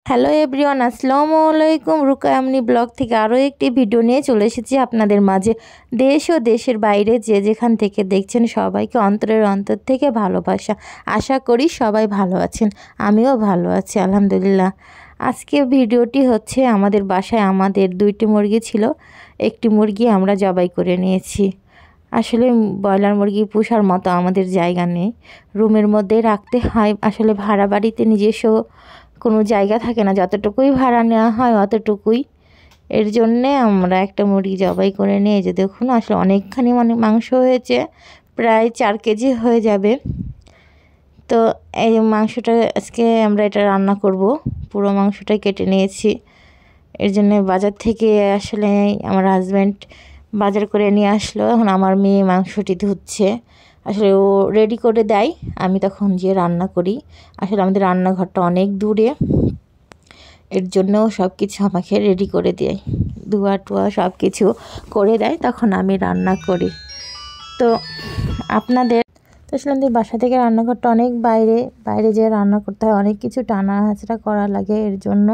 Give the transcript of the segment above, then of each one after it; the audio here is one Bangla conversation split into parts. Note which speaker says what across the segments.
Speaker 1: হ্যালো এভরিওয়ান, আসসালামু আলাইকুম। রুকায়ামনি ব্লগ থেকে আরও একটি ভিডিও নিয়ে চলে এসেছি আপনাদের মাঝে। দেশ ও দেশের বাইরে যে যেখান থেকে দেখছেন সবাইকে অন্তরের অন্তর থেকে ভালোবাসা। আশা করি সবাই ভালো আছেন, আমিও ভালো আছি আলহামদুলিল্লাহ। আজকে ভিডিওটি হচ্ছে আমাদের বাসায় আমাদের 2টি মুরগি ছিল, একটি মুরগি আমরা জবাই করে নিয়েছি। আসলে ব্রয়লার মুরগি পোষার মতো আমাদের জায়গা নেই, রুমের মধ্যে রাখতে হয়। আসলে ভাড়া বাড়িতে নিজস্ব কোনো জায়গা থাকে না, যতটুকুই ভাড়া নেওয়া হয় অতটুকুই। এর জন্যে আমরা একটা মুরগি জবাই করে নিয়ে যে দেখুন আসলে অনেকখানি মাংস হয়েছে, প্রায় 4 কেজি হয়ে যাবে। তো এই মাংসটা আজকে আমরা এটা রান্না করব। পুরো মাংসটাই কেটে নিয়েছি। এর জন্য বাজার থেকে আসলে আমার হাজব্যান্ড বাজার করে নিয়ে আসলো। এখন আমার মেয়ে মাংসটি ধুচ্ছে। আসলে ও রেডি করে দেয়, আমি তখন গিয়ে রান্না করি। আসলে আমাদের রান্নাঘরটা অনেক দূরে, এর জন্যও সব কিছু আমাকে রেডি করে দেয়, ধোয়া টোয়া সব কিছু করে দেয়, তখন আমি রান্না করি। তো আপনাদের আসলে আমাদের বাসা থেকে রান্নাঘরটা অনেক বাইরে, বাইরে যেয়ে রান্না করতে হয়, অনেক কিছু টানা হাঁচড়া করা লাগে। এর জন্য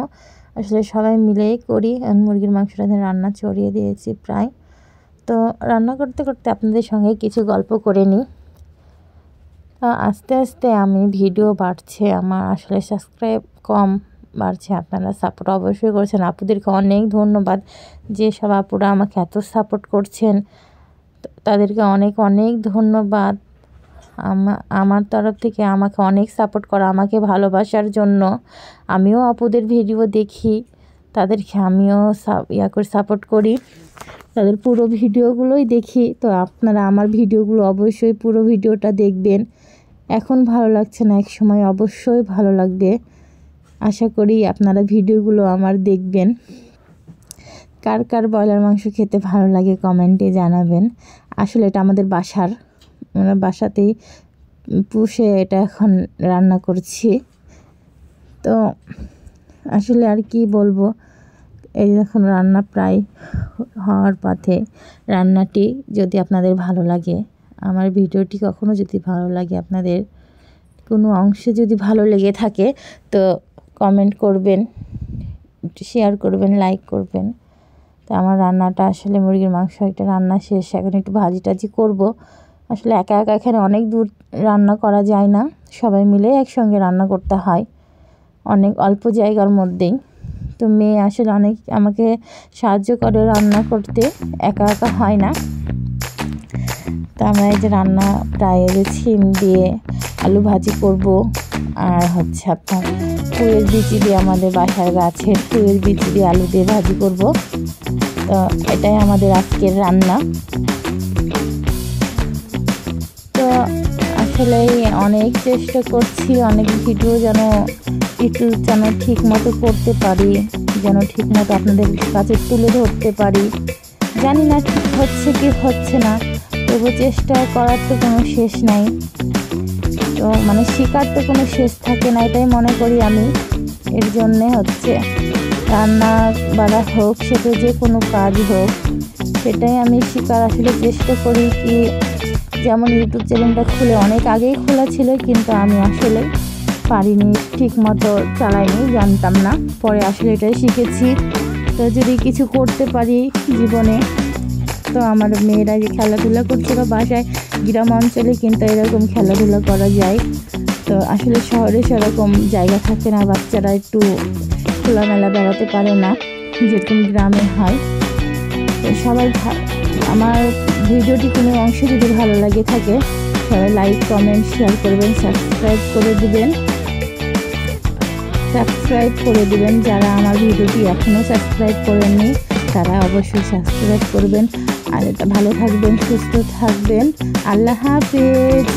Speaker 1: আসলে সবাই মিলেই করি। মুরগির মাংসটা রান্না চড়িয়ে দিয়েছি প্রায়। তো রান্না করতে করতে আপনাদের সঙ্গে কিছু গল্প করে নিই। আস্তে আস্তে আমি ভিডিও বাড়ছে, আমার আসলে সাবস্ক্রাইব কম বাড়ছে। আপনারা সাপোর্ট অবশ্যই করছেন, আপুদেরকে অনেক ধন্যবাদ। যে সব আপুরা আমাকে এত সাপোর্ট করছেন তাদেরকে অনেক অনেক ধন্যবাদ। আমার তরফ থেকে আমাকে অনেক সাপোর্ট করা, আমাকে ভালোবাসার জন্য। আমিও আপুদের ভিডিও দেখি, তাদেরকে আমিও করে সাপোর্ট করি, তাদের পুরো ভিডিওগুলোই দেখি। তো আপনারা আমার ভিডিওগুলো অবশ্যই পুরো ভিডিওটা দেখবেন। এখন ভালো লাগছে না, এক সময় অবশ্যই ভালো লাগবে। আশা করি আপনারা ভিডিওগুলো আমার দেখবেন। কার কার ব্রয়লার মাংস খেতে ভালো লাগে কমেন্টে জানাবেন। আসলে এটা আমাদের বাসার, আমরা বাসাতেই পুষে এটা এখন রান্না করছি। তো আসলে আর কি বলবো, এই এখন রান্না প্রায় হওয়ার পথে। রান্নাটি যদি আপনাদের ভালো লাগে, আমার ভিডিওটি কখনো যদি ভালো লাগে, আপনাদের কোনো অংশে যদি ভালো লেগে থাকে, তো কমেন্ট করবেন, একটু শেয়ার করবেন, লাইক করবেন। তো আমার রান্নাটা আসলে মুরগির মাংস একটা রান্না শেষ, এখন একটু ভাজি টাজি করবো। আসলে একা একা এখানে অনেক দূর রান্না করা যায় না, সবাই মিলে একসঙ্গে রান্না করতে হয় অনেক অল্প জায়গার মধ্যেই। তো মেয়ে আসলে অনেক আমাকে সাহায্য করে রান্না করতে, একা একা হয় না। তো আমরা এই যে রান্না প্রায় সিম দিয়ে আলু ভাজি করব, আর হচ্ছে আপনার ফুলের বিচি দিয়ে, আমাদের বাসার গাছের ফুলের বিচি দিয়ে আলু দিয়ে ভাজি করব। তো এটাই আমাদের আজকের রান্না। তো আসলে অনেক চেষ্টা করছি, অনেক ভিডিও যেন ইউটিউব চ্যানেল ঠিক মতো করতে পারি, যেন ঠিক মতো আপনাদের কাছে তুলে ধরতে পারি। জানি না ঠিক হচ্ছে কি হচ্ছে না, তবু চেষ্টা করার তো কোনো শেষ নাই। তো শেখার তো কোনো শেষ থাকে না, এটাই মনে করি আমি। এর জন্যে হচ্ছে রান্না বাড়া হোক, সেটা যে কোনো কাজ হোক, সেটাই আমি শেখার আসলে চেষ্টা করি। কি যেমন ইউটিউব চ্যানেলটা খুলে অনেক আগেই খোলা ছিল, কিন্তু আমি আসলে পারিনি, ঠিক মতো চালাইনি, জানতাম না। পরে আসলে এটাই শিখেছি। তো যদি কিছু করতে পারি জীবনে, তো আমার মেয়েরা যে খেলাধুলা করছিল বাসায়, গ্রাম অঞ্চলে কিন্তু এরকম খেলাধুলা করা যায়। তো আসলে শহরে সেরকম জায়গা থাকে না, বাচ্চারা একটু খোলামেলা বেড়াতে পারে না যেরকম গ্রামে হয়। তো সবাই আমার ভিডিওটি কোনো অংশে যদি ভালো লাগে থাকে, সবাই লাইক কমেন্ট শেয়ার করবেন, সাবস্ক্রাইব করে দিবেন। যারা আমার ভিডিওটি এখনও সাবস্ক্রাইব করেননি, তারা অবশ্যই সাবস্ক্রাইব করবেন। আর ভালো থাকবেন, সুস্থ থাকবেন। আল্লাহ হাফেজ।